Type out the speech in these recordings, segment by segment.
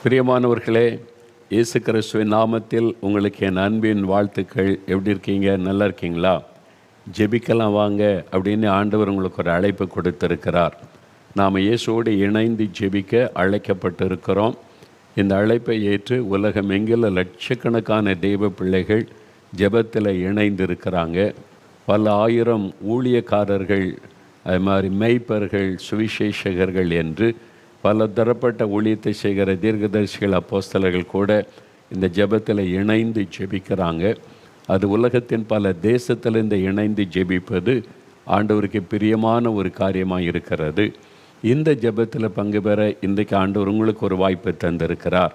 பிரியமானவர்களே, இயேசு கிறிஸ்துவின் நாமத்தில் உங்களுக்கு என் அன்பின் வாழ்த்துக்கள். எப்படி இருக்கீங்க? நல்லா இருக்கீங்களா? ஜெபிக்கலாம் வாங்க அப்படின்னு ஆண்டவர் உங்களுக்கு ஒரு அழைப்பு கொடுத்திருக்கிறார். நாம் இயேசுவோடு இணைந்து ஜெபிக்க அழைக்கப்பட்டிருக்கிறோம். இந்த அழைப்பை ஏற்று உலகமெங்கிலும் லட்சக்கணக்கான தெய்வ பிள்ளைகள் ஜெபத்தில் இணைந்திருக்கிறாங்க. பல ஆயிரம் ஊழியக்காரர்கள், அது மாதிரி மெய்ப்பர்கள், சுவிசேஷகர்கள் என்று பல தரப்பட்ட ஊழியத்தை செய்கிற தீர்க்கதரிசிகள், அப்போஸ்தலர்கள் கூட இந்த ஜெபத்தில் இணைந்து ஜெபிக்கிறாங்க. அது உலகத்தின் பல தேசத்திலிருந்து இணைந்து ஜெபிப்பது ஆண்டவருக்கு பிரியமான ஒரு காரியமாக இருக்கிறது. இந்த ஜெபத்தில் பங்கு பெற இன்றைக்கு ஆண்டவர் உங்களுக்கு ஒரு வாய்ப்பை தந்திருக்கிறார்.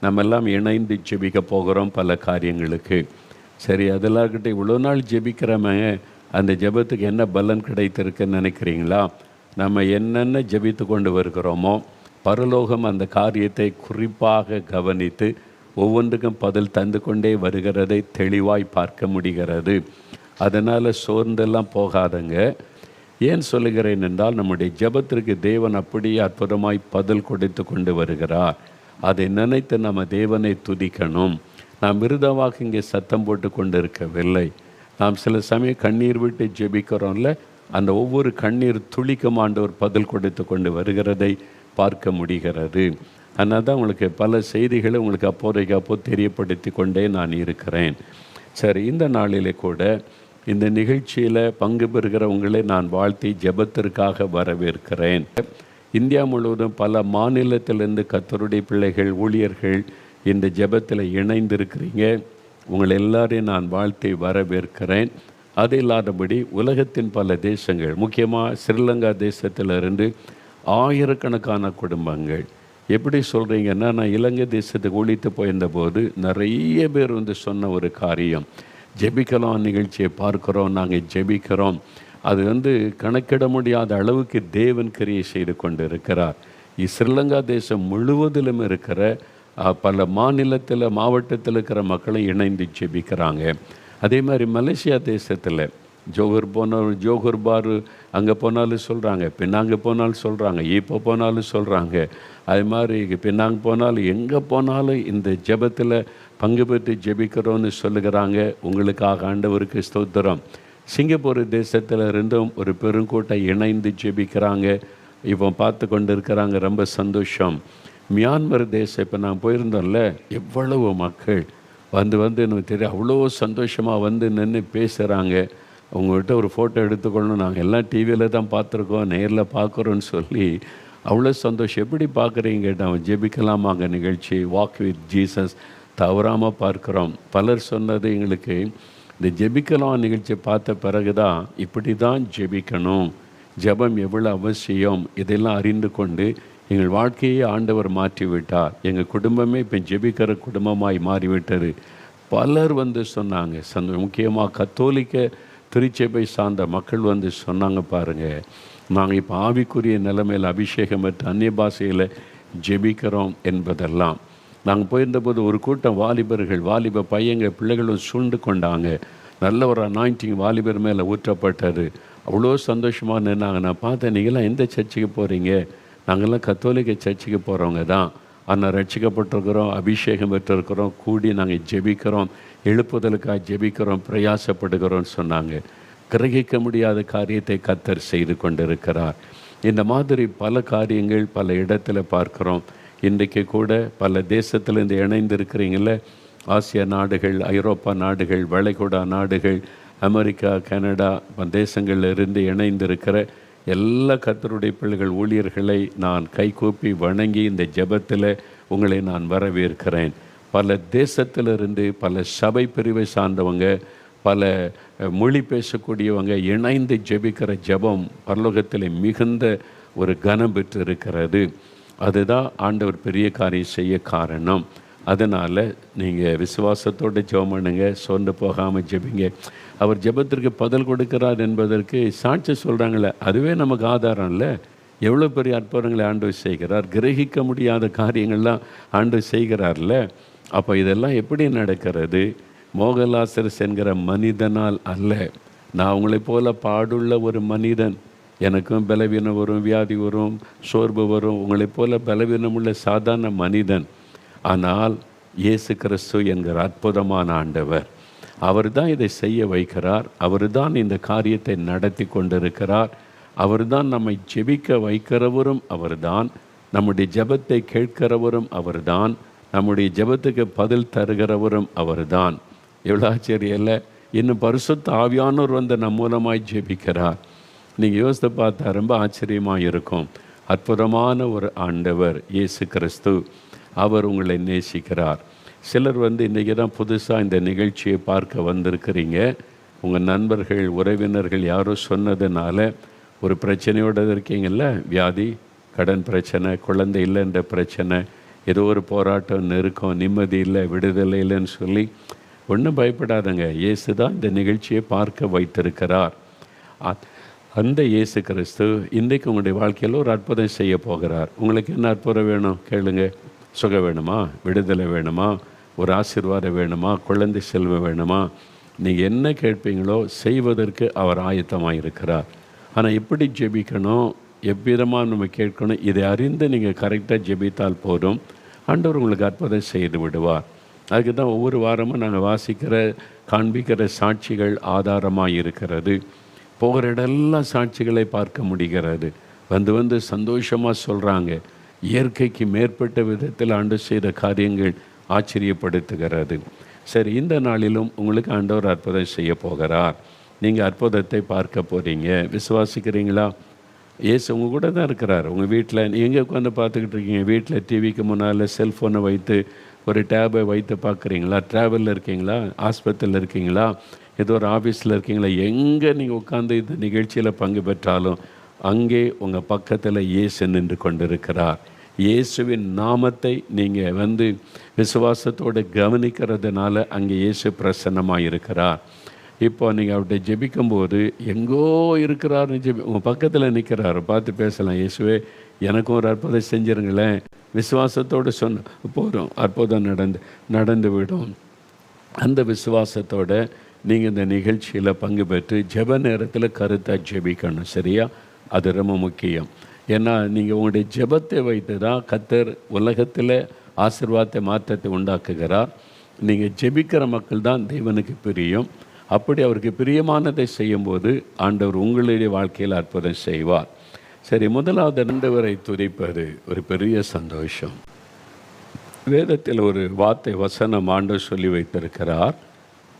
நம்ம எல்லாம் இணைந்து ஜெபிக்க போகிறோம் பல காரியங்களுக்கு. சரி, அதெல்லாம்கிட்ட இவ்வளோ நாள் ஜெபிக்கிறவங்க அந்த ஜெபத்துக்கு என்ன பலன் கிடைத்திருக்குன்னு நினைக்கிறீங்களா? நம்ம என்னென்ன ஜெபித்து கொண்டு வருகிறோமோ பரலோகம் அந்த காரியத்தை குறிப்பாக கவனித்து ஒவ்வொன்றுக்கும் பதில் தந்து கொண்டே வருகிறதை தெளிவாய் பார்க்க முடிகிறது. அதனால் சோர்ந்தெல்லாம் போகாதங்க. ஏன் சொல்லுகிறேன் என்றால், நம்முடைய ஜெபத்திற்கு தேவன் அப்படியே அற்புதமாய் பதில் கொடுத்து கொண்டு வருகிறார். அதை நினைத்து நம்ம தேவனை துதிக்கணும். நாம் விருதமாக இங்கே சத்தம் போட்டு கொண்டு இருக்கவில்லை. நாம் சில சமயம் கண்ணீர் விட்டு ஜெபிக்கிறோம்ல, அந்த ஒவ்வொரு கண்ணீர் துளிக்கும் ஆண்டவர் பதில் கொடுத்து கொண்டு வருகிறதை பார்க்க முடிகிறது. அதனால் தான் உங்களுக்கு பல செய்திகளை உங்களுக்கு அப்போ தெரியப்படுத்தி கொண்டே நான் இருக்கிறேன். சரி, இந்த நாளிலே கூட இந்த நிகழ்ச்சியில் பங்கு பெறுகிறவங்களை நான் வாழ்த்தி ஜெபத்திற்காக வரவேற்கிறேன். இந்தியா முழுவதும் பல மாநிலத்திலிருந்து கர்த்தருடைய பிள்ளைகள், ஊழியர்கள் இந்த ஜெபத்தில் இணைந்திருக்கிறீங்க. உங்களை எல்லாரையும் நான் வாழ்த்தி வரவேற்கிறேன். அது இல்லாதபடி உலகத்தின் பல தேசங்கள், முக்கியமாக ஸ்ரீலங்கா தேசத்திலிருந்து ஆயிரக்கணக்கான குடும்பங்கள். எப்படி சொல்கிறீங்கன்னா, நான் இலங்கை தேசத்துக்கு ஒழித்து போயிருந்தபோது நிறைய பேர் சொன்ன ஒரு காரியம், ஜெபிக்கலாம் நிகழ்ச்சியை பார்க்குறோம், நாங்கள் ஜெபிக்கிறோம். அது கணக்கிட முடியாத அளவுக்கு தேவன் கிரியை செய்து கொண்டு இருக்கிறார். ஸ்ரீலங்கா தேசம் முழுவதிலும் இருக்கிற பல மாவட்டத்தில் இருக்கிற மக்களை இணைந்து ஜெபிக்கிறாங்க. அதே மாதிரி மலேசியா தேசத்தில் ஜோகர் பாரு அங்கே போனாலும் சொல்கிறாங்க, பின்னாங்க போனாலும் சொல்கிறாங்க, இப்போ போனாலும் சொல்கிறாங்க. அது மாதிரி பின்னாங்க போனாலும் எங்கே போனாலும் இந்த ஜெபத்தில் பங்கு பெற்று ஜெபிக்கிறோன்னு சொல்லுகிறாங்க. உங்களுக்காக ஆண்டவருக்கு ஸ்தோத்திரம். சிங்கப்பூர் தேசத்தில் இருந்தும் ஒரு பெருங்கூட்டம் இணைந்து ஜெபிக்கிறாங்க. இப்போ பார்த்து கொண்டு இருக்கிறாங்க. ரொம்ப சந்தோஷம். மியான்மர் தேசம் இப்போ நான் போயிருந்தோம்ல, எவ்வளவு மக்கள் எனக்கு தெரியும், அவ்வளோ சந்தோஷமாக நின்று பேசுகிறாங்க. அவங்கள்ட்ட ஒரு ஃபோட்டோ எடுத்துக்கொள்ளணும், நாங்கள் எல்லாம் டிவியில் தான் பார்த்துருக்கோம், நேரில் பார்க்குறோன்னு சொல்லி அவ்வளோ சந்தோஷம். எப்படி பார்க்குறீங்க கேட்டால், ஜெபிக்கலாமாங்க நிகழ்ச்சி, வாக் வித் ஜீசஸ் தவறாமல் பார்க்குறோம். பலர் சொன்னது எங்களுக்கு, இந்த ஜெபிக்கலாம் நிகழ்ச்சியை பார்த்த பிறகு தான் இப்படி தான் ஜெபிக்கணும், ஜெபம் எவ்வளோ அவசியம், இதெல்லாம் அறிந்து கொண்டு எங்கள் வாழ்க்கையை ஆண்டவர் மாற்றிவிட்டார். எங்கள் குடும்பமே இப்போ ஜெபிக்கிற குடும்பமாய் மாறிவிட்டது. பலர் சொன்னாங்க. முக்கியமாக கத்தோலிக்க திருச்சபை சார்ந்த மக்கள் சொன்னாங்க, பாருங்கள், நாங்கள் இப்போ ஆவிக்குரிய நிலைமையில் அபிஷேகம் பெற்று அந்நிய பாஷையில் ஜெபிக்கிறோம் என்பதெல்லாம். நாங்கள் போயிருந்தபோது ஒரு கூட்டம் வாலிப பையங்க பிள்ளைகளும் சூழ்ந்து கொண்டாங்க. நல்ல ஒரு அனாயிண்டிங் வாலிபர் மேலே ஊற்றப்பட்டது. அவ்வளோ சந்தோஷமாக நின்னாங்க. நான் பார்த்தேன், நீங்களாம் எந்த சர்ச்சுக்கு போகிறீங்க? நாங்கள்லாம் கத்தோலிக்க சர்ச்சுக்கு போகிறவங்க தான், ஆனால் ரட்சிக்கப்பட்டிருக்கிறோம், அபிஷேகம் பெற்றிருக்கிறோம், கூடி நாங்கள் ஜெபிக்கிறோம், எழுப்புதலுக்காக ஜெபிக்கிறோம், பிரயாசப்படுகிறோன்னு சொன்னாங்க. கிரகிக்க முடியாத காரியத்தை கர்த்தர் செய்து கொண்டிருக்கிறார். இந்த மாதிரி பல காரியங்கள் பல இடத்துல பார்க்குறோம். இன்றைக்கு கூட பல தேசத்திலேருந்து இணைந்திருக்கிறீங்கள, ஆசியா நாடுகள், ஐரோப்பா நாடுகள், வளைகுடா நாடுகள், அமெரிக்கா, கனடா தேசங்களில் இருந்து இணைந்திருக்கிற எல்லா கர்த்தருடைய பிள்ளைகள், ஊழியர்களை நான் கைகூப்பி வணங்கி இந்த ஜெபத்தில் உங்களை நான் வரவேற்கிறேன். பல தேசத்திலிருந்து பல சபை பிரிவை சார்ந்தவங்க, பல மொழி பேசக்கூடியவங்க இணைந்து ஜெபிக்கிற ஜெபம் பரலோகத்தில் மிகுந்த ஒரு கனம் பெற்று இருக்கிறது. அதுதான் ஆண்டவர் பெரிய காரியம் செய்ய காரணம். அதனால் நீங்கள் விசுவாசத்தோடு ஜெபம் பண்ணுங்க, சோர்ந்து போகாமல் ஜெபிங்க. அவர் ஜெபத்திற்கு பதில் கொடுக்கிறார் என்பதற்கு சாட்சி சொல்கிறாங்களே, அதுவே நமக்கு ஆதாரம் இல்லை. எவ்வளோ பெரிய அற்புதங்களை ஆண்டவர் செய்கிறார், கிரகிக்க முடியாத காரியங்கள்லாம் ஆண்டவர் செய்கிறார்ல. அப்போ இதெல்லாம் எப்படி நடக்கிறது? மோகலாசரஸ் என்கிற மனிதனால் அல்ல. நான் உங்களைப் போல பாடுள்ள ஒரு மனிதன், எனக்கும் பலவீனம் வரும், வியாதி வரும், சோர்வு வரும். உங்களைப் போல பலவீனமுள்ள சாதாரண மனிதன். ஆனால் இயேசு கிறிஸ்து என்கிற அற்புதமான ஆண்டவர், அவர் தான் இதை செய்ய வைக்கிறார். அவர் தான் இந்த காரியத்தை நடத்தி கொண்டிருக்கிறார். அவர் தான் நம்மை ஜெபிக்க வைக்கிறவரும் அவர்தான். நம்முடைய ஜெபத்தை கேட்கிறவரும் அவர்தான். நம்முடைய ஜெபத்துக்கு பதில் தருகிறவரும் அவர்தான். எவ்வளோ ஆச்சரியம் இல்லை? இன்னும் பரிசுத்த ஆவியானவர் வந்து நம் மூலமாய் ஜெபிக்கிறார். நீங்கள் யோசித்து பார்த்தா ரொம்ப ஆச்சரியமாக இருக்கும். அற்புதமான ஒரு ஆண்டவர் இயேசு கிறிஸ்து, அவர் உங்களை நேசிக்கிறார். சிலர் வந்து இன்றைக்கி தான் புதுசாக இந்த நிகழ்ச்சியை பார்க்க வந்திருக்கிறீங்க. உங்கள் நண்பர்கள், உறவினர்கள் யாரோ சொன்னதுனால ஒரு பிரச்சனையோடு இருக்கீங்கள்ல, வியாதி, கடன் பிரச்சனை, குழந்தை இல்லைன்ற பிரச்சனை, ஏதோ ஒரு போராட்டம், நெருக்கம், நிம்மதி இல்லை, விடுதலை இல்லைன்னு சொல்லி ஒன்றும் பயப்படாதங்க. இயேசு தான் இந்த நிகழ்ச்சியை பார்க்க வைத்திருக்கிறார். அந்த இயேசு கிறிஸ்து இன்றைக்கு உங்களுடைய வாழ்க்கையில் ஒரு அற்புதம் செய்ய போகிறார். உங்களுக்கு என்ன அற்புதம் வேணும் கேளுங்க. சுகம் வேணுமா? விடுதலை வேணுமா? ஒரு ஆசீர்வாதம் வேணுமா? குழந்தை செல்வம் வேணுமா? நீங்கள் என்ன கேட்பீங்களோ செய்வதற்கு அவர் ஆயத்தமாக இருக்கிறார். ஆனால் எப்படி ஜெபிக்கணும், எவ்விதமாக நம்ம கேட்கணும், இதை அறிந்து நீங்கள் கரெக்டாக ஜெபித்தால் போதும், ஆண்டவர் உங்களுக்கு அற்புதம் செய்து விடுவார். அதுக்கு தான் ஒவ்வொரு வாரமும் நாங்கள் வாசிக்கிற, காண்பிக்கிற சாட்சிகள் ஆதாரமாக இருக்கிறது. போகிற இடெல்லாம் சாட்சிகளை பார்க்க முடிகிறது. வந்து சந்தோஷமாக சொல்கிறாங்க. இயற்கைக்கு மேற்பட்ட விதத்தில் ஆண்டவர் செய்த காரியங்கள் ஆச்சரியப்படுத்துகிறது. சரி, இந்த நாளிலும் உங்களுக்கு ஆண்டவர் அற்புதம் செய்ய போகிறார். நீங்கள் அற்புதத்தை பார்க்க போகிறீங்க. விசுவாசிக்கிறீங்களா? இயேசு உங்கள் கூட தான் இருக்கிறார். உங்கள் வீட்டில் எங்கே உட்காந்து பார்த்துக்கிட்டு இருக்கீங்க? வீட்டில் டிவிக்கு முன்னால் செல்ஃபோனை வைத்து, ஒரு டேபை வைத்து பார்க்குறீங்களா? ட்ராவலில் இருக்கீங்களா? ஆஸ்பத்திரியில் இருக்கீங்களா? ஏதோ ஒரு ஆஃபீஸில் இருக்கீங்களா? எங்கே நீங்கள் உட்காந்து இந்த நிகழ்ச்சியில் பங்கு பெற்றாலும் அங்கே உங்கள் பக்கத்தில் இயேசு நின்று கொண்டிருக்கிறார். இயேசுவின் நாமத்தை நீங்கள் வந்து விசுவாசத்தோடு கவனிக்கிறதுனால அங்கே இயேசு பிரசன்னமாக இருக்கிறார். இப்போ நீங்கள் அவர்கிட்ட ஜெபிக்கும்போது எங்கோ இருக்கிறாருன்னு உங்கள் பக்கத்தில் நிற்கிறார். பார்த்து பேசலாம். இயேசுவே, எனக்கும் ஒரு அற்புதம் செஞ்சுருங்களேன். விசுவாசத்தோடு சொன்ன போதும், அற்புதம் நடந்து விடும். அந்த விசுவாசத்தோடு நீங்கள் இந்த நிகழ்ச்சியில் பங்கு பெற்று ஜெப நேரத்தில் கருத்தாக ஜெபிக்கணும். சரியா? அது ரொம்ப முக்கியம். ஏன்னா நீங்கள் உங்களுடைய ஜெபத்தை வைத்து தான் கர்த்தர் உலகத்தில் ஆசீர்வாதத்தை, மாற்றத்தை உண்டாக்குகிறார். நீங்கள் ஜெபிக்கிற மக்கள் தான் தேவனுக்கு பிரியம். அப்படி அவருக்கு பிரியமானதை செய்யும்போது ஆண்டவர் உங்களுடைய வாழ்க்கையில் அற்புதம் செய்வார். சரி, முதலாவது ஆண்டவரை துதிப்பது ஒரு பெரிய சந்தோஷம். வேதத்தில் ஒரு வார்த்தை, வசனம் ஆண்டவர் சொல்லி வைத்திருக்கிறார்.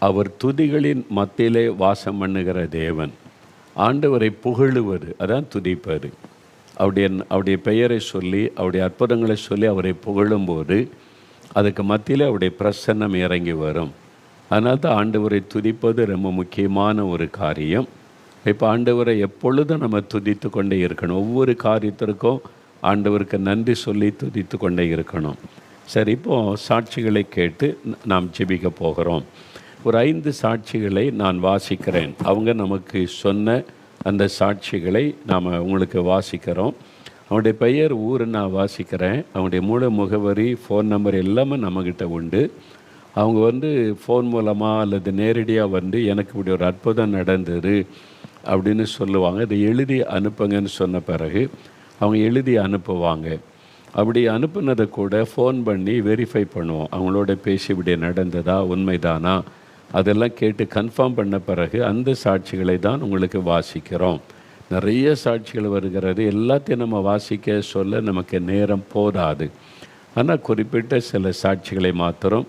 அவர் துதிகளின் மத்தியிலே வாசம் பண்ணுகிற தேவன். ஆண்டவரை புகழுவது அதான் துதிப்பது. அவருடைய பெயரை சொல்லி, அவருடைய அற்புதங்களை சொல்லி அவரை புகழும்போது அதுக்கு மத்தியில் அவருடைய பிரசன்னம் இறங்கி வரும். அதனால தான் ஆண்டவரை துதிப்பது ரொம்ப முக்கியமான ஒரு காரியம். இப்போ ஆண்டவரை எப்பொழுதும் நம்ம துதித்து கொண்டே இருக்கணும். ஒவ்வொரு காரியத்திற்கும் ஆண்டவருக்கு நன்றி சொல்லி துதித்து கொண்டே இருக்கணும். சரி, இப்போது சாட்சிகளை கேட்டு நாம் ஜெபிக்க போகிறோம். ஒரு 5 சாட்சிகளை நான் வாசிக்கிறேன். அவங்க நமக்கு சொன்ன அந்த சாட்சிகளை நாம் உங்களுக்கு வாசிக்கிறோம். அவனுடைய பெயர், ஊர் நான் வாசிக்கிறேன். அவனுடைய மூல முகவரி, ஃபோன் நம்பர் எல்லாமே நம்மக்கிட்ட உண்டு. அவங்க வந்து ஃபோன் மூலமாக அல்லது நேரடியாக வந்து எனக்கு இப்படி ஒரு அற்புதம் நடந்தது அப்படின்னு சொல்லுவாங்க. இதை எழுதி அனுப்புங்கன்னு சொன்ன பிறகு அவங்க எழுதி அனுப்புவாங்க. அப்படி அனுப்புனதை கூட ஃபோன் பண்ணி வெரிஃபை பண்ணுவோம். அவங்களோட பேசி இப்படி நடந்ததா, உண்மைதானா, அதெல்லாம் கேட்டு கன்ஃபார்ம் பண்ண பிறகு அந்த சாட்சிகளை தான் உங்களுக்கு வாசிக்கிறோம். நிறைய சாட்சிகள் வருகிறது. எல்லாத்தையும் நம்ம வாசிக்க சொல்ல நமக்கு நேரம் போதாது. ஆனால் குறிப்பிட்ட சில சாட்சிகளை மாத்திரம்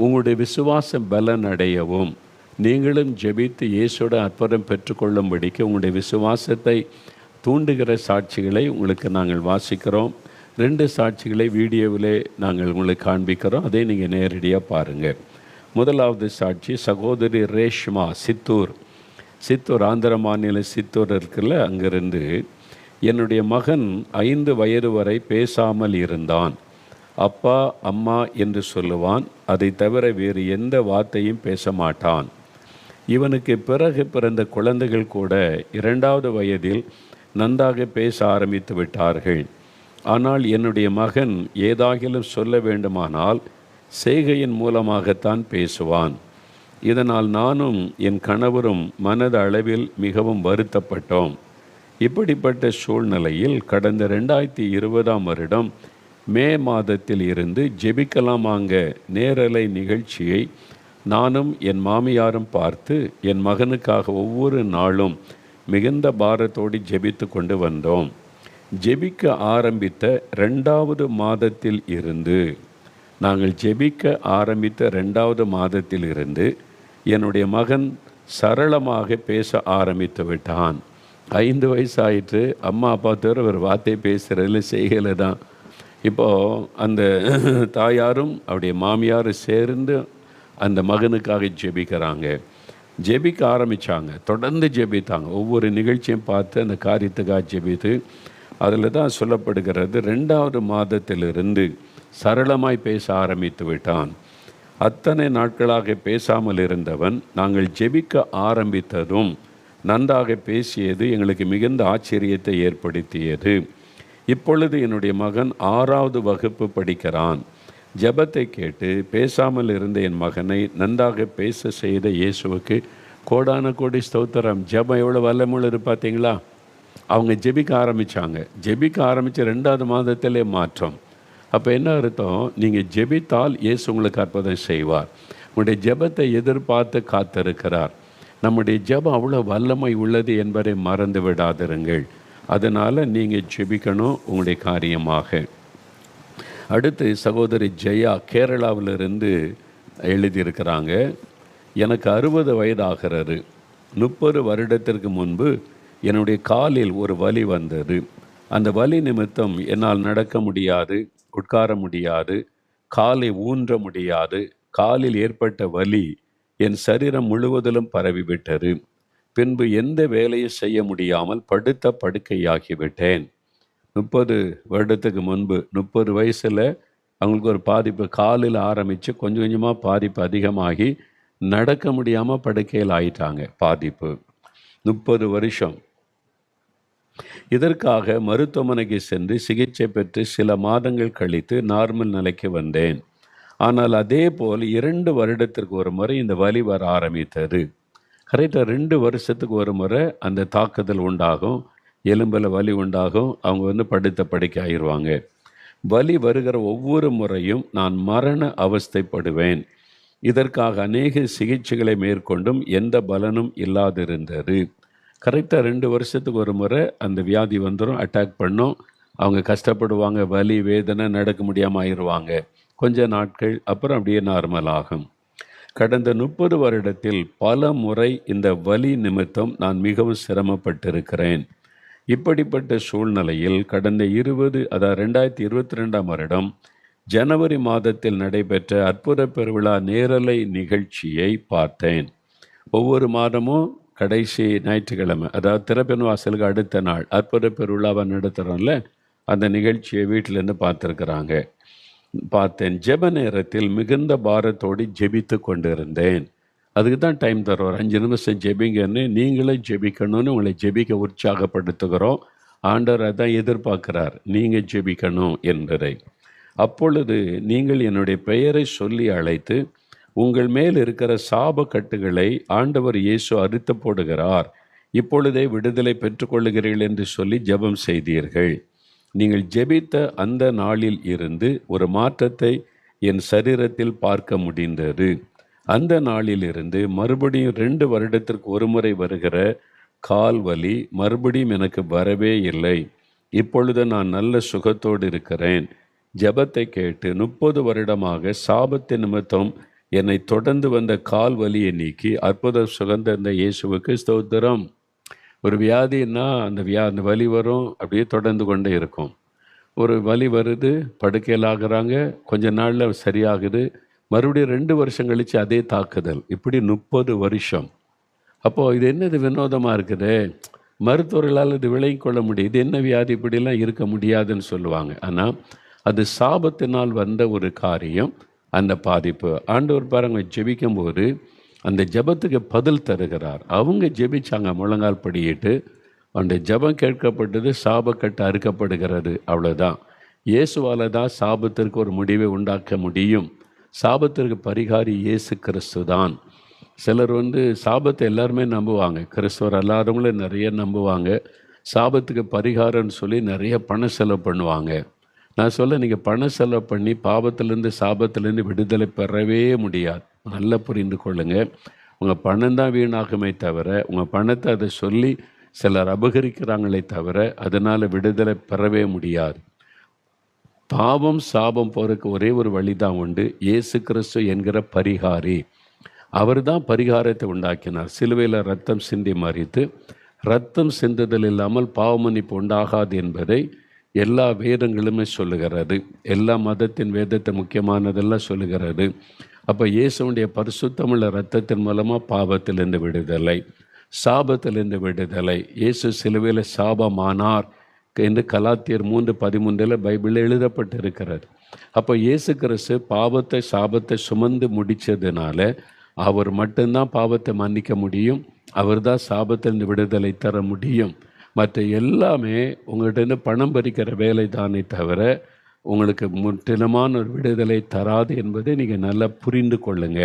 உங்களுடைய விசுவாசம் பலன் அடையவும், நீங்களும் ஜெபித்து இயேசுவோட அற்புதம் பெற்றுக்கொள்ளும்படிக்கு உங்களுடைய விசுவாசத்தை தூண்டுகிற சாட்சிகளை உங்களுக்கு நாங்கள் வாசிக்கிறோம். 2 சாட்சிகளை வீடியோவிலே நாங்கள் உங்களுக்கு காண்பிக்கிறோம். அதை நீங்கள் நேரடியாக பாருங்கள். முதலாவது சாட்சி சகோதரி ரேஷ்மா, சித்தூர் ஆந்திர மாநில சித்தூர் இருக்குல்ல, அங்கிருந்து, என்னுடைய மகன் 5 வயது வரை பேசாமல் இருந்தான். அப்பா அம்மா என்று சொல்லுவான். அதை தவிர வேறு எந்த வார்த்தையும் பேச மாட்டான். இவனுக்கு பிறகு பிறந்த குழந்தைகள் கூட 2வது வயதில் நன்றாக பேச ஆரம்பித்து விட்டார்கள். ஆனால் என்னுடைய மகன் ஏதாகிலும் சொல்ல வேண்டுமானால் செய்கையின் மூலமாகத்தான் பேசுவான். இதனால் நானும் என் கணவரும் மனது அளவில் மிகவும் வருத்தப்பட்டோம். இப்படிப்பட்ட சூழ்நிலையில் கடந்த 2020 வருடம் மே மாதத்தில் இருந்து ஜெபிக்கலாமாங்க நேரலை நிகழ்ச்சியை நானும் என் மாமியாரும் பார்த்து என் மகனுக்காக ஒவ்வொரு நாளும் மிகுந்த பாரத்தோடு ஜெபித்து கொண்டு வந்தோம். ஜெபிக்க ஆரம்பித்த 2வது மாதத்தில் இருந்து நாங்கள் ஜெபிக்க ஆரம்பித்த 2வது மாதத்தில் இருந்து என்னுடைய மகன் சரளமாக பேச ஆரம்பித்து விட்டான். 5 வயசு ஆயிற்று. அம்மா அப்பா தவிர ஒரு வார்த்தை பேசுகிறதுல செய்கலை தான். இப்போது அந்த தாயாரும் அவருடைய மாமியாரும் சேர்ந்து அந்த மகனுக்காக ஜெபிக்கிறாங்க. ஜெபிக்க ஆரம்பித்தாங்க. தொடர்ந்து ஜெபித்தாங்க. ஒவ்வொரு நிகழ்ச்சியும் பார்த்து அந்த காரியத்துக்காக ஜெபித்து அதில் தான் சொல்லப்படுகிறது 2வது மாதத்திலிருந்து சரளமாய் பேச ஆரம்பித்து விட்டான். அத்தனை நாட்களாக பேசாமல் இருந்தவன் நாங்கள் ஜெபிக்க ஆரம்பித்ததும் நன்றாக பேசியது எங்களுக்கு மிகுந்த ஆச்சரியத்தை ஏற்படுத்தியது. இப்பொழுது என்னுடைய மகன் 6வது வகுப்பு படிக்கிறான். ஜெபத்தை கேட்டு பேசாமல் இருந்த என் மகனை நன்றாக பேச செய்த இயேசுவுக்கு கோடான கோடி ஸ்தோத்திரம். ஜெபம் எவ்வளோ வல்லமுள்ளது பார்த்தீங்களா? அவங்க ஜெபிக்க ஆரம்பித்தாங்க. ஜெபிக்க ஆரம்பித்த 2வது மாதத்திலே மாற்றம். அப்போ என்ன அர்த்தம்? நீங்கள் ஜெபித்தால் இயேசு உங்களுக்கு அற்புதம் செய்வார். உங்களுடைய ஜெபத்தை எதிர்பார்த்து காத்திருக்கிறார். நம்முடைய ஜெபம் அவ்வளோ வல்லமை உள்ளது என்பதை மறந்து விடாதிருங்கள். அதனால் நீங்கள் ஜெபிக்கணும் உங்களுடைய காரியமாக. அடுத்து சகோதரி ஜெயா கேரளாவிலிருந்து எழுதியிருக்கிறாங்க. எனக்கு 60 வயதாகிறது. 30 வருடத்திற்கு முன்பு என்னுடைய காலில் ஒரு வலி வந்தது. அந்த வலி நிமித்தம் என்னால் நடக்க முடியாது, உட்கார முடியாது, காலை ஊன்ற முடியாது. காலில் ஏற்பட்ட வலி என் சரீரம் முழுவதிலும் பரவிவிட்டது. பின்பு எந்த வேலையை செய்ய முடியாமல் படுத்த படுக்கையாகிவிட்டேன். 30 வருடத்துக்கு முன்பு 30 வயசில் அவங்களுக்கு ஒரு பாதிப்பு காலில் ஆரம்பித்து கொஞ்சம் கொஞ்சமாக பாதிப்பு அதிகமாகி நடக்க முடியாமல் படுக்கையில் ஆயிட்டாங்க. பாதிப்பு 30 வருஷம். இதற்காக மருத்துவமனைக்கு சென்று சிகிச்சை பெற்று சில மாதங்கள் கழித்து நார்மல் நிலைக்கு வந்தேன். ஆனால் அதே போல் 2 வருடத்திற்கு ஒரு முறை இந்த வலி வர ஆரம்பித்தது. கரெக்டாக 2 வருஷத்துக்கு ஒரு முறை அந்த தாக்குதல் உண்டாகும், எலும்பில் வலி உண்டாகும். அவங்க படுத்த படுக்கை ஆயிடுவாங்க. வலி வருகிற ஒவ்வொரு முறையும் நான் மரண அவஸ்தைப்படுவேன். இதற்காக அநேக சிகிச்சைகளை மேற்கொண்டும் எந்த பலனும் இல்லாதிருந்தது. கரெக்டாக 2 வருஷத்துக்கு ஒரு முறை அந்த வியாதி வந்துடும், அட்டாக் பண்ணும். அவங்க கஷ்டப்படுவாங்க, வலி வேதனை, நடக்க முடியாமல் ஆயிடுவாங்க. கொஞ்ச நாட்கள் அப்புறம் அப்படியே நார்மல் ஆகும். கடந்த 30 வருடத்தில் பல முறை இந்த வலி நிமித்தம் நான் மிகவும் சிரமப்பட்டிருக்கிறேன். இப்படிப்பட்ட சூழ்நிலையில் கடந்த 2022ஆம் வருடம் ஜனவரி மாதத்தில் நடைபெற்ற அற்புத பெருவிழா நேரலை நிகழ்ச்சியை பார்த்தேன். ஒவ்வொரு மாதமும் கடைசி ஞாயிற்றுக்கிழமை, அதாவது திறப்பின் வாசலுக்கு அடுத்த நாள் அற்புத பெருவிழாவை நடத்துகிறோம்ல, அந்த நிகழ்ச்சியை வீட்டிலேருந்து பார்த்தேன். ஜெப நேரத்தில் மிகுந்த பாரத்தோடு ஜெபித்து கொண்டிருந்தேன். அதுக்கு தான் டைம் தரோம். 5 நிமிஷம் ஜெபிங்கன்னு நீங்களே ஜெபிக்கணும்னு உங்களை ஜெபிக்க உற்சாகப்படுத்துகிறோம். ஆண்டவர் அதான் எதிர்பார்க்கிறார், நீங்கள் ஜெபிக்கணும் என்பதை. அப்பொழுது நீங்கள் என்னுடைய பெயரை சொல்லி அழைத்து உங்கள் மேல் இருக்கிற சாப கட்டுகளை ஆண்டவர் இயேசு அறுத்து போடுகிறார், இப்பொழுதே விடுதலை பெற்றுக்கொள்ளுகிறீர்கள் என்று சொல்லி ஜெபம் செய்தீர்கள். நீங்கள் ஜெபித்த அந்த நாளில் இருந்து ஒரு மாற்றத்தை என் சரீரத்தில் பார்க்க முடிந்தது. அந்த நாளிலிருந்து மறுபடியும் 2 வருடத்திற்கு ஒரு முறை வருகிற கால் வலி மறுபடியும் எனக்கு வரவே இல்லை. இப்பொழுது நான் நல்ல சுகத்தோடு இருக்கிறேன். ஜெபத்தை கேட்டு 30 வருடமாக சாபத்தின் நிமித்தம் என்னை தொடர்ந்து வந்த கால் வலியை நீக்கி அற்புத சுகந்த இயேசுவுக்கு ஸ்தோத்திரம். ஒரு வியாதின்னா அந்த வலி வரும், அப்படியே தொடர்ந்து கொண்டே இருக்கும். ஒரு வலி வருது, படுக்கையில் ஆகுறாங்க, கொஞ்ச நாளில் சரியாகுது, மறுபடியும் 2 வருஷம் கழித்து அதே தாக்குதல், இப்படி 30 வருஷம். அப்போது இது என்னது வினோதமாக இருக்குது, மருத்துவர்களால் இது விளங்கி கொள்ள முடியும், இது என்ன வியாதி, இப்படிலாம் இருக்க முடியாதுன்னு சொல்லுவாங்க. ஆனால் அது சாபத்தினால் வந்த ஒரு காரியம், அந்த பாதிப்பு. ஆண்டவர் பாருங்க, ஜெபிக்கும்போது அந்த ஜெபத்துக்கு பதில் தருகிறார். அவங்க ஜெபிச்சாங்க முழங்கால் படியிட்டு, அந்த ஜெபம் கேட்கப்பட்டது, சாபக்கட்டு அறுக்கப்படுகிறது. அவ்வளோதான். இயேசுவால் தான் சாபத்திற்கு ஒரு முடிவை உண்டாக்க முடியும். சாபத்திற்கு பரிகாரி இயேசு கிறிஸ்து தான். சிலர் சாபத்தை எல்லாருமே நம்புவாங்க, கிறிஸ்துவர் அல்லாதவங்களே நிறைய நம்புவாங்க. சாபத்துக்கு பரிகாரம்னு சொல்லி நிறைய பணம் செலவு பண்ணுவாங்க. நான் சொல்ல, நீங்கள் பணம் செலவு பண்ணி பாவத்திலேருந்து சாபத்திலேருந்து விடுதலை பெறவே முடியாது. நல்லா புரிந்து கொள்ளுங்க. உங்கள் பணம் தான் வீணாகுமே தவிர, உங்கள் பணத்தை அதை சொல்லி சிலர் அபகரிக்கிறாங்களே தவிர, அதனால் விடுதலை பெறவே முடியாது. பாவம் சாபம் போறதுக்கு ஒரே ஒரு வழி தான் உண்டு. இயேசு கிறிஸ்து என்கிற பரிகாரி. அவர் தான் பரிகாரத்தை உண்டாக்கினார். சிலுவையில் ரத்தம் சிந்தி மரித்து, ரத்தம் சிந்துதல் இல்லாமல் பாவமன்னிப்பு உண்டாகாது என்பதை எல்லா வேதங்களுமே சொல்லுகிறது. எல்லா மதத்தின் வேதத்தை முக்கியமானதெல்லாம் சொல்லுகிறது. அப்போ இயேசுடைய பரிசுத்தமுள்ள ரத்தத்தின் மூலமாக பாவத்திலிருந்து விடுதலை, சாபத்திலிருந்து விடுதலை. இயேசு சிலுவையில் சாபமானார் என்று கலாத்தியர் 3:13 பைபிளில் எழுதப்பட்டு இருக்கிறது. அப்போ இயேசு கிறிஸ்து பாவத்தை சாபத்தை சுமந்து முடித்ததுனால அவர் மட்டும்தான் பாவத்தை மன்னிக்க முடியும். அவர் தான் சாபத்திலிருந்து விடுதலை தர முடியும். மற்ற எல்லாமே உங்கள்கிட்ட பணம் பறிக்கிற வேலை தானே தவிர உங்களுக்கு முற்றிலுமான ஒரு விடுதலை தராது என்பதை நீங்கள் நல்லா புரிந்து கொள்ளுங்க.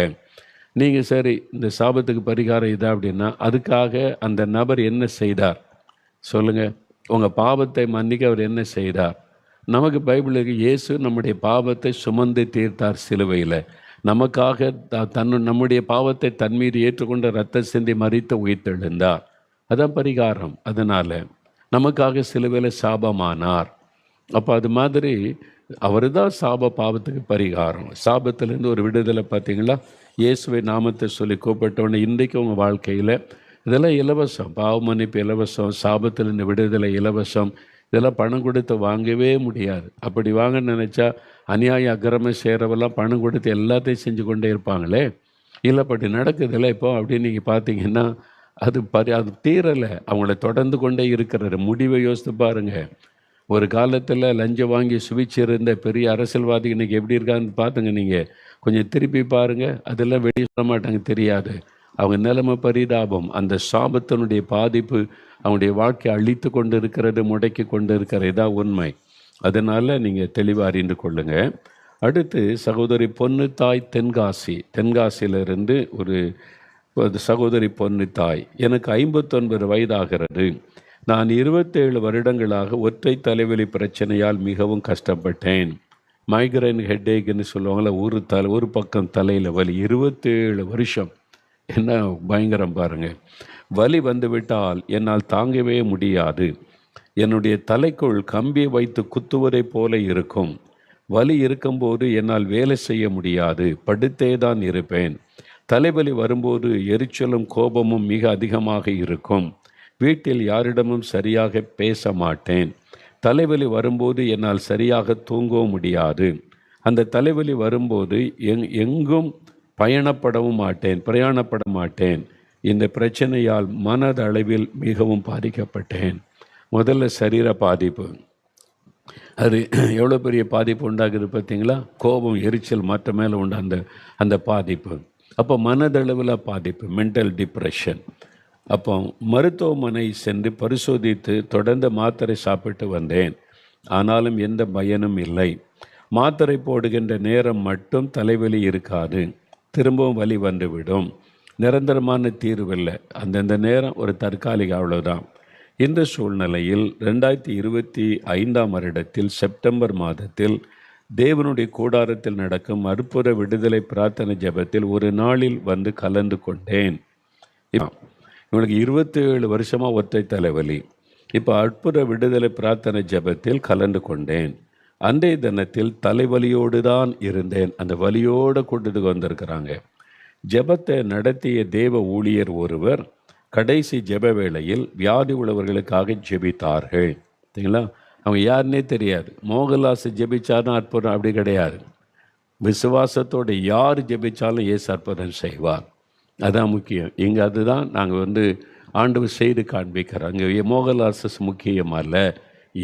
நீங்கள் சரி, இந்த சாபத்துக்கு பரிகாரம் இதா அப்படின்னா, அதுக்காக அந்த நபர் என்ன செய்தார் சொல்லுங்கள்? உங்கள் பாவத்தை மன்னிக்க அவர் என்ன செய்தார்? நமக்கு பைபிளுக்கு இயேசு நம்முடைய பாவத்தை சுமந்து தீர்த்தார் சிலுவையில். நமக்காக நம்முடைய பாவத்தை தன்மீது ஏற்றுக்கொண்டு ரத்த சிந்தி மரித்து உயிர்த்தெழுந்தார். அதான் பரிகாரம். அதனால் நமக்காக சிலுவையில் சாபமானார். அப்போ அது மாதிரி அவர் தான் பாவத்துக்கு பரிகாரம். சாபத்திலேருந்து ஒரு விடுதலை. பார்த்தீங்களா? இயேசுவை நாமத்தை சொல்லி கூப்பிட்டோன்னே இன்றைக்கு உங்கள் வாழ்க்கையில் இதெல்லாம் இலவசம். பாவ மன்னிப்பு இலவசம், சாபத்திலிருந்து விடுதலை இலவசம். இதெல்லாம் பணம் கொடுத்து வாங்கவே முடியாது. அப்படி வாங்க நினச்சா அநியாய அக்கிரமம் செய்கிறவெல்லாம் பணம் கொடுத்து எல்லாத்தையும் செஞ்சு கொண்டே இருப்பாங்களே. இல்லை, அப்படி நடக்குதில்ல இப்போ அப்படின்னு நீங்கள் பார்த்தீங்கன்னா அது தீரலை. அவங்கள தொடர்ந்து கொண்டே இருக்கிற முடிவை யோசித்து பாருங்கள். ஒரு காலத்தில் லஞ்சம் வாங்கி சுவிச்சிருந்த பெரிய அரசியல்வாதி இன்றைக்கி எப்படி இருக்கான்னு பார்த்துங்க. நீங்கள் கொஞ்சம் திருப்பி பாருங்கள். அதெல்லாம் வெளியே சொல்ல மாட்டாங்க, தெரியாது. அவங்க நிலைமை பரிதாபம். அந்த சாபத்தினுடைய பாதிப்பு அவங்களுடைய வாழ்க்கையை அழித்து கொண்டு இருக்கிறது, முடக்கி கொண்டு இருக்கிறது தான் உண்மை. அதனால் நீங்கள் தெளிவாக அறிந்து கொள்ளுங்க. அடுத்து சகோதரி பொன்னுத்தாய் தென்காசியிலிருந்து ஒரு சகோதரி பொன்னுத்தாய், எனக்கு 59 வயதாகிறது. நான் 27 வருடங்களாக ஒற்றை தலைவலி பிரச்சனையால் மிகவும் கஷ்டப்பட்டேன். மைக்ரைன் ஹெட்டேக்குன்னு சொல்லுவாங்களே, ஒரு பக்கம் தலையில் வலி. 27 வருஷம். என்ன பயங்கரம் பாருங்கள். வலி வந்துவிட்டால் என்னால் தாங்கவே முடியாது. என்னுடைய தலைக்குள் கம்பியை வைத்து குத்துவதை போல இருக்கும். வலி இருக்கும்போது என்னால் வேலை செய்ய முடியாது, படுத்தே தான் இருப்பேன். தலைவலி வரும்போது எரிச்சலும் கோபமும் மிக அதிகமாக இருக்கும். வீட்டில் யாரிடமும் சரியாக பேச மாட்டேன். தலைவலி வரும்போது என்னால் சரியாக தூங்கவும் முடியாது. அந்த தலைவலி வரும்போது எங்கும் பிரயாணப்பட மாட்டேன். இந்த பிரச்சனையால் மனதளவில் மிகவும் பாதிக்கப்பட்டேன். முதல்ல சரீர பாதிப்பு. அது எவ்வளோ பெரிய பாதிப்பு உண்டாகுது பார்த்தீங்களா? கோபம், எரிச்சல் மற்ற மேலே உண்டு அந்த பாதிப்பு. அப்போ மனதளவில் பாதிப்பு, மென்டல் டிப்ரெஷன். அப்போ மருத்துவமனை சென்று பரிசோதித்து தொடர்ந்து மாத்திரை சாப்பிட்டு வந்தேன். ஆனாலும் எந்த பயனும் இல்லை. மாத்திரை போடுகின்ற நேரம் மட்டும் தலைவலி இருக்காது, திரும்பவும் வலி வந்துவிடும். நிரந்தரமான தீர்வு இல்லை. அந்தந்த நேரம் ஒரு தற்காலிக, அவ்வளோதான். இந்த சூழ்நிலையில் 2025 வருடத்தில் செப்டம்பர் மாதத்தில் தேவனுடைய கூடாரத்தில் நடக்கும் அற்புத விடுதலை பிரார்த்தனை ஜெபத்தில் ஒரு நாளில் வந்து கலந்து கொண்டேன். இவனுக்கு 27 வருஷமாக ஒற்றை தலைவலி. இப்போ அற்புத விடுதலை பிரார்த்தனை ஜெபத்தில் கலந்து கொண்டேன். அன்றைய தினத்தில் தலைவலியோடு தான் இருந்தேன். அந்த வலியோடு கூட்டத்துக்கு வந்திருக்கிறாங்க. ஜெபத்தை நடத்திய தேவ ஊழியர் ஒருவர் கடைசி ஜெப வேளையில் வியாதி உள்ளவர்களுக்காக ஜெபித்தார்கள். சரிங்களா? அவங்க யாருன்னே தெரியாது. மோகன்லாஸ் ஜெபிச்சார்னா அற்புதம் அப்படி கிடையாது. விசுவாசத்தோடு யார் ஜெபிச்சாலும் இயேசு அற்புதம் செய்வார். அதான் முக்கியம். இங்கே அதுதான் நாங்கள் ஆண்டவர் செய்து காண்பிக்கிறார். அங்கே மோகன்லாஸ் முக்கியம் அல்ல,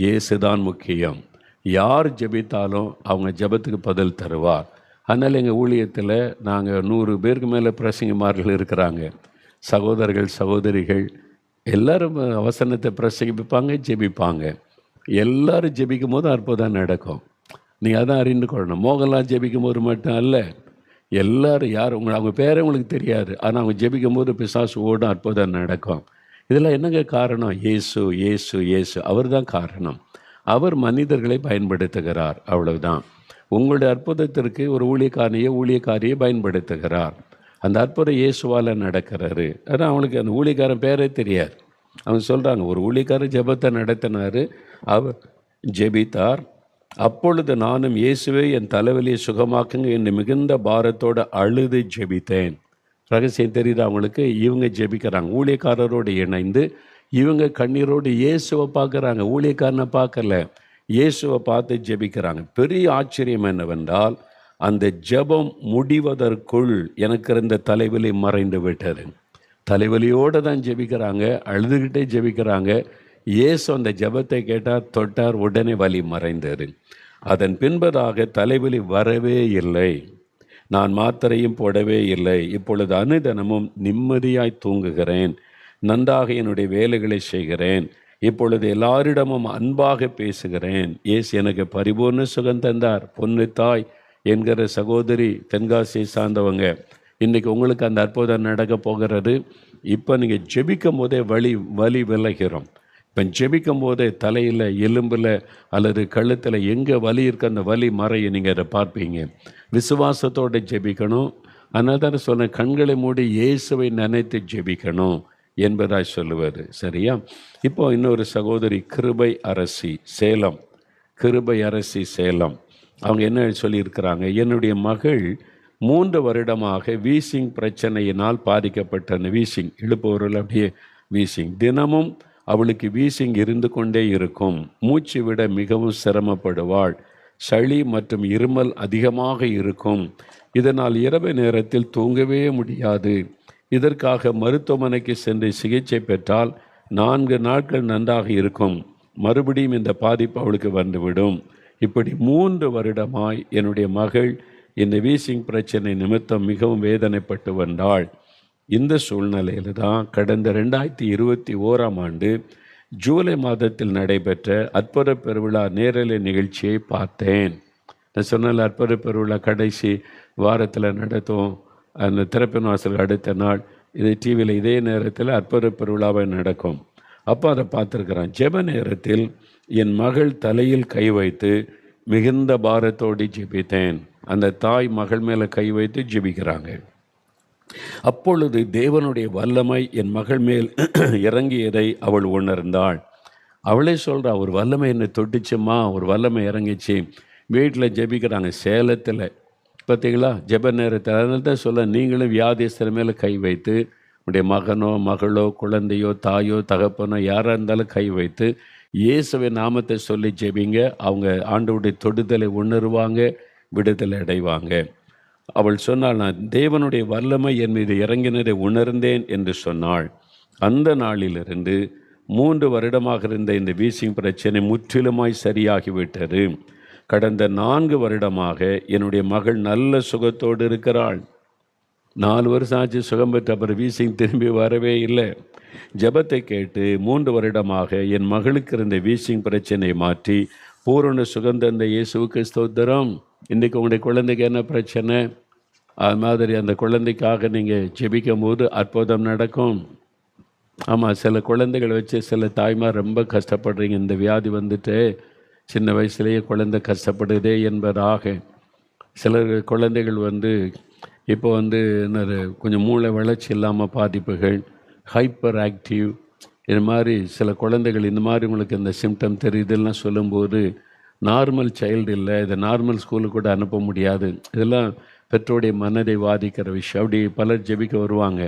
இயேசு தான் முக்கியம். யார் ஜெபித்தாலும் அவங்க ஜெபத்துக்கு பதில் தருவார். அதனால் எங்கள் ஊழியத்தில் நாங்கள் 100 பேருக்கு மேலே பிரசங்கிமார்கள் இருக்கிறாங்க. சகோதரர்கள் சகோதரிகள் எல்லோரும் வசனத்தை பிரசங்கிப்பாங்க, ஜெபிப்பாங்க. எல்லோரும் ஜெபிக்கும் போது அற்புதம் நடக்கும். நீங்கள் அதான் அறிந்து கொள்ளணும். மோகன்லால் ஜெபிக்கும் போது மட்டும் அல்ல, எல்லோரும் யார் அவங்க பேரே உங்களுக்கு தெரியாது, ஆனால் அவங்க ஜெபிக்கும் போது பிசாசு ஓடும், அற்புதம் நடக்கும். இதெல்லாம் என்னங்க காரணம்? இயேசு இயேசு இயேசு, அவர் தான் காரணம். அவர் மனிதர்களை பயன்படுத்துகிறார், அவ்வளவுதான். உங்களுடைய அற்புதத்திற்கு ஒரு ஊழியக்காரியை பயன்படுத்துகிறார். அந்த அற்புதம் இயேசுவால் நடக்கிறாரு. ஆனால் அவனுக்கு அந்த ஊழியக்காரன் பேரே தெரியாது. அவங்க சொல்கிறாங்க, ஒரு ஊழியக்காரர் ஜெபத்தை நடத்தினார், அவர் ஜெபித்தார். அப்பொழுது நானும் இயேசுவே என் தலைவலியை சுகமாக்குங்க என்று மிகுந்த பாரத்தோடு அழுது ஜெபித்தேன். ரகசியம் தெரியுது அவங்களுக்கு. இவங்க ஜெபிக்கிறாங்க, ஊழியக்காரரோடு இணைந்து இவங்க கண்ணீரோடு இயேசுவை பார்க்குறாங்க, ஊழியக்காரனை பார்க்கல, இயேசுவை பார்த்து ஜெபிக்கிறாங்க. பெரிய ஆச்சரியம் என்னவென்றால், அந்த ஜெபம் முடிவதற்குள் எனக்கு இருந்த தலைவலி மறைந்து விட்டது. தலைவலியோடு தான் ஜெபிக்கிறாங்க, அழுதுகிட்டே ஜெபிக்கிறாங்க. இயேசு அந்த ஜெபத்தை கேட்டார், தொட்டார், உடனே வலி மறைந்தது. அதன் பின்பதாக தலைவலி வரவே இல்லை. நான் மாத்திரையும் போடவே இல்லை. இப்பொழுது அனுதினமும் நிம்மதியாய் தூங்குகிறேன், நன்றாக என்னுடைய வேலைகளை செய்கிறேன். இப்பொழுது எல்லாரிடமும் அன்பாக பேசுகிறேன். இயேசு எனக்கு பரிபூர்ண சுகம் தந்தார். பொன்னு தாய் என்கிற சகோதரி, தென்காசியை சார்ந்தவங்க, இன்றைக்கி உங்களுக்கு அந்த அற்புதம் நடக்க போகிறது. இப்போ நீங்கள் ஜெபிக்கும் போதே வலி விலகிறோம். இப்போ ஜெபிக்கும் போதே தலையில், எலும்பில் அல்லது கழுத்தில் எங்கே வலி இருக்க அந்த வலி மறைய நீங்கள் அதை பார்ப்பீங்க. விசுவாசத்தோடு ஜெபிக்கணும். அதனால தான் சொன்ன, கண்களை மூடி இயேசுவை நினைத்து ஜெபிக்கணும் என்பதாய் சொல்லுவார். சரியா? இப்போ இன்னொரு சகோதரி, கிருபை அரசி சேலம், அவங்க என்ன சொல்லியிருக்கிறாங்க, என்னுடைய மகள் 3 வருடமாக வீசிங் பிரச்சனையினால் பாதிக்கப்பட்ட வீசிங், இழுப்பவர்கள் அப்படியே வீசிங், தினமும் அவளுக்கு வீசிங் இருந்து கொண்டே இருக்கும். மூச்சு விட மிகவும் சிரமப்படுவாள். சளி மற்றும் இருமல் அதிகமாக இருக்கும். இதனால் இரவு நேரத்தில் தூங்கவே முடியாது. இதற்காக மருத்துவமனைக்கு சென்று சிகிச்சை பெற்றால் 4 நாட்கள் நன்றாக இருக்கும். மறுபடியும் இந்த பாதிப்பு அவளுக்கு வந்துவிடும். இப்படி 3 வருடமாய் என்னுடைய மகள் இந்த வீசிங் பிரச்சனை நிமித்தம் மிகவும் வேதனைப்பட்டு வந்தாள். இந்த சூழ்நிலையில் தான் கடந்த 2021ஆம் ஆண்டு ஜூலை மாதத்தில் நடைபெற்ற அற்புத பெருவிழா நேரலை நிகழ்ச்சியை பார்த்தேன். நான் சொன்னால் அற்புத பெருவிழா கடைசி வாரத்தில் நடத்தும். அந்த திறப்பின் வாசல் அடுத்த நாள் இது டிவியில் இதே நேரத்தில் அற்புத பெருவிழாவை நடக்கும். அப்போ அதை பார்த்துருக்குறான். ஜெப நேரத்தில் என் மகள் தலையில் கை வைத்து மிகுந்த பாரத்தோடு ஜெபித்தேன். அந்த தாய் மகள் மேலே கை வைத்து ஜெபிக்கிறாங்க. அப்பொழுது தேவனுடைய வல்லமை என் மகள் மேல் இறங்கியதை அவள் உணர்ந்தாள். அவளே சொல்கிறா, ஒரு வல்லமை என்னை தொட்டுச்சுமா, ஒரு வல்லமை இறங்கிச்சு. வீட்டில் ஜெபிக்கிறாங்க சேலத்தில், பார்த்தீங்களா, ஜெப நேரத்தில். அதனால தான் சொல்ல, நீங்களும் வியாதிஸ்தர் மேலே கை வைத்து உடைய மகனோ மகளோ குழந்தையோ தாயோ தகப்பனோ யாராக இருந்தாலும் கை வைத்து இயேசுவை நாமத்தை சொல்லி ஜெபிங்க. அவங்க ஆண்டவருடைய தொடுதலை உணர்வாங்க, விடுதலை அடைவாங்க. அவள் சொன்னாள், நான் தேவனுடைய வல்லமை என் மீது இறங்கினதை உணர்ந்தேன் என்று சொன்னாள். அந்த நாளிலிருந்து 3 வருடமாக இருந்த இந்த வீசிங் பிரச்சனை முற்றிலுமாய் சரியாகிவிட்டது. கடந்த 4 வருடமாக என்னுடைய மகள் நல்ல சுகத்தோடு இருக்கிறாள். 4 வருஷம் ஆச்சு சுகம் பெற்ற, அப்புறம் வீசிங் திரும்பி வரவே இல்லை. ஜெபத்தை கேட்டு 3 வருடமாக என் மகளுக்கு இருந்த வீசிங் பிரச்சனையை மாற்றி பூரண சுகந்தந்த இயேசுவுக்கு ஸ்தோத்திரம். இன்றைக்கி உங்களுடைய குழந்தைக்கு என்ன பிரச்சனை, அது மாதிரி அந்த குழந்தைக்காக நீங்கள் ஜெபிக்கும் போது அற்புதம் நடக்கும். ஆமாம், சில குழந்தைகள் வச்சு சில தாய்மார் ரொம்ப கஷ்டப்படுறீங்க. இந்த வியாதி வந்துட்டு சின்ன வயசுலேயே குழந்தை கஷ்டப்படுதே என்பதாக. சில குழந்தைகள் இப்போ என்னது கொஞ்சம் மூளை வளர்ச்சி இல்லாமல் பாதிப்புகள், ஹைப்பர் ஆக்டிவ், இது மாதிரி சில குழந்தைகள் இந்த மாதிரி உங்களுக்கு இந்த சிம்டம் தெரியுதுலாம் சொல்லும்போது, நார்மல் சைல்டு இல்லை, இதை நார்மல் ஸ்கூலுக்கு கூட அனுப்ப முடியாது. இதெல்லாம் பெற்றோடைய மனதை பாதிக்கிற விஷயம். அப்படி பலர் ஜெபிக்க வருவாங்க.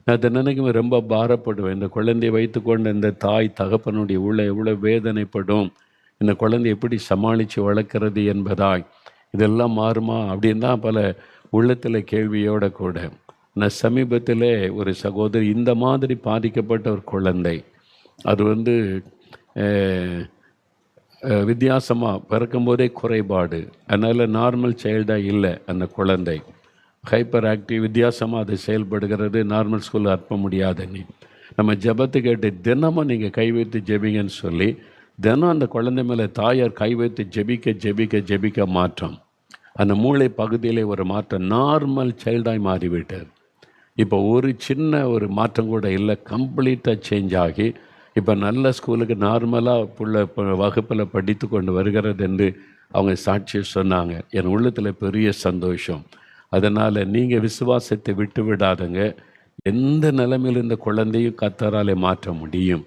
நான் அதை நினைக்கும் ரொம்ப பாரப்படுவேன். இந்த குழந்தையை வைத்துக்கொண்டு இந்த தாய் தகப்பனுடைய எவ்வளோ வேதனைப்படும், இந்த குழந்தை எப்படி சமாளித்து வளர்க்குறது என்பதாய். இதெல்லாம் மாறுமா அப்படின்னு தான் பல உள்ளத்தில் கேள்வியோட கூட. நான் சமீபத்தில் ஒரு சகோதரி இந்த மாதிரி பாதிக்கப்பட்ட ஒரு குழந்தை, அது வித்தியாசமாக பிறக்கும்போதே குறைபாடு, அதனால் நார்மல் சைல்டாக இல்லை அந்த குழந்தை, ஹைப்பர் ஆக்டிவ், வித்தியாசமாக அது செயல்படுகிறது. நார்மல் ஸ்கூலில் அனுப்ப முடியாது. நம்ம ஜெபத்து கேட்டு தினமும் நீங்கள் கை வைத்து ஜெபிங்கன்னு சொல்லி தினம் அந்த குழந்தை மேலே தாயார் கை வைத்து ஜெபிக்க ஜெபிக்க ஜெபிக்க மாற்றம், அந்த மூளை பகுதியிலே ஒரு மாற்றம், நார்மல் சைல்டாய் மாறிவிட்டார். இப்போ ஒரு சின்ன ஒரு மாற்றம் கூட இல்லை, கம்ப்ளீட்டாக சேஞ்ச் ஆகி இப்போ நல்ல ஸ்கூலுக்கு நார்மலாக வகுப்பில் படித்து கொண்டு வருகிறது என்று அவங்க சாட்சி சொன்னாங்க. என் உள்ளத்தில் பெரிய சந்தோஷம். அதனால் நீங்கள் விசுவாசத்தை விட்டு விடாதுங்க. எந்த நிலைமையில் இந்த குழந்தையும் கர்த்தராலே மாற்ற முடியும்.